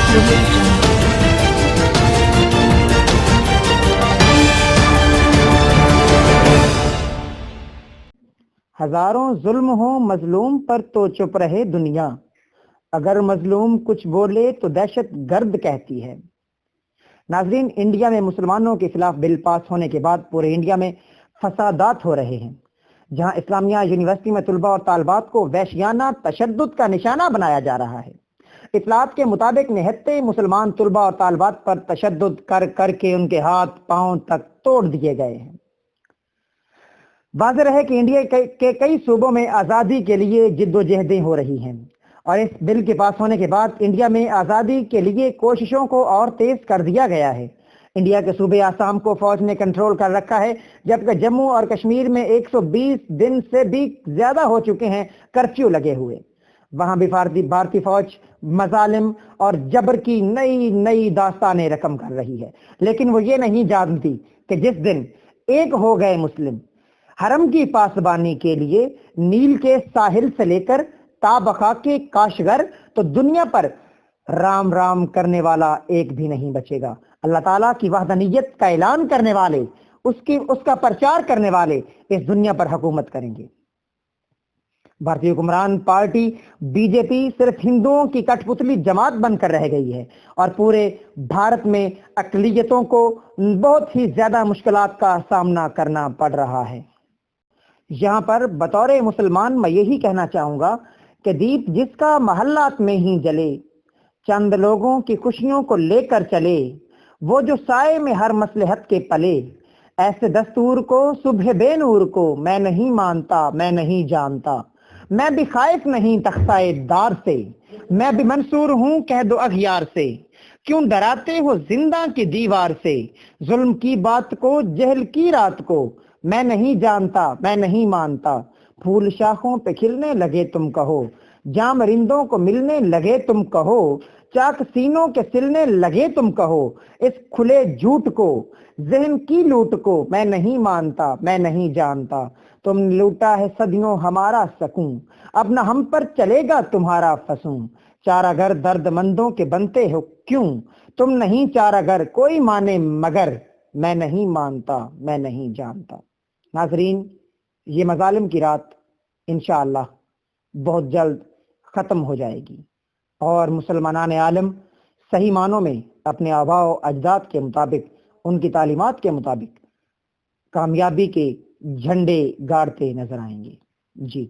Audio Jungle. ہزاروں ظلم ہو مظلوم پر تو چپ رہے دنیا، اگر مظلوم کچھ بولے تو دہشت گرد کہتی ہے۔ ناظرین، انڈیا میں مسلمانوں کے خلاف بل پاس ہونے کے بعد پورے انڈیا میں فسادات ہو رہے ہیں، جہاں اسلامیہ یونیورسٹی میں طلباء اور طالبات کو وحشیانہ تشدد کا نشانہ بنایا جا رہا ہے۔ اطلاعات کے مطابق نہتے مسلمان طلباء اور طالبات پر تشدد کر کر کے ان کے ہاتھ پاؤں تک توڑ دیے گئے ہیں۔ واضح ہے کہ انڈیا کے کئی صوبوں میں آزادی کے لیے جد و جہدیں ہو رہی ہیں، اور اس بل کے پاس ہونے کے بعد انڈیا میں آزادی کے لیے کوششوں کو اور تیز کر دیا گیا ہے۔ انڈیا کے صوبے آسام کو فوج نے کنٹرول کر رکھا ہے، جبکہ جموں اور کشمیر میں 120 دن سے بھی زیادہ ہو چکے ہیں کرفیو لگے ہوئے۔ وہاں بھی بھارتی فوج مظالم اور جبر کی نئی داستانیں رقم کر رہی ہے، لیکن وہ یہ نہیں جانتی کہ جس دن ایک ہو گئے مسلم حرم کی پاسبانی کے لیے نیل کے ساحل سے لے کر تابخا کے کاشغر، تو دنیا پر رام رام کرنے والا ایک بھی نہیں بچے گا۔ اللہ تعالیٰ کی وحدانیت کا اعلان کرنے والے، اس کا پرچار کرنے والے اس دنیا پر حکومت کریں گے۔ بھارتی حکمران پارٹی بی جے پی صرف ہندوؤں کی کٹ پتلی جماعت بن کر رہ گئی ہے، اور پورے بھارت میں اقلیتوں کو بہت ہی زیادہ مشکلات کا سامنا کرنا پڑ رہا ہے۔ یہاں پر بطور مسلمان میں یہی کہنا چاہوں گا کہ دیپ جس کا محلات میں ہی جلے، چند لوگوں کی خوشیوں کو لے کر چلے، وہ جو سائے میں ہر مصلحت کے پلے، ایسے دستور کو صبح بے نور کو میں نہیں مانتا، میں نہیں جانتا، میں بھی خائف نہیں تختائے دار سے، میں بھی منصور ہوں کہہ دو اغیار سے، کیوں ڈراتے ہو زندہ کی دیوار سے، ظلم کی بات کو جہل کی رات کو، میں نہیں جانتا، میں نہیں مانتا، پھول شاخوں پہ کھلنے لگے تم کہو، جام رندوں کو ملنے لگے تم کہو، چاک سینوں کے سلنے لگے تم کہو، اس کھلے جھوٹ کو، ذہن کی لوٹ کو میں نہیں مانتا، میں نہیں جانتا، تم نے لوٹا ہے صدیوں ہمارا سکون، اب نہ ہم پر چلے گا تمہارا فسوں، چارہ گر درد مندوں کے بنتے ہو کیوں، تم نہیں چارہ گر کوئی مانے مگر، میں نہیں مانتا، میں نہیں جانتا۔ ناظرین، یہ مظالم کی رات انشاءاللہ بہت جلد ختم ہو جائے گی، اور مسلمانان عالم صحیح معنوں میں اپنے آباء و اجداد کے مطابق، ان کی تعلیمات کے مطابق کامیابی کے جھنڈے گاڑتے نظر آئیں گے۔ جی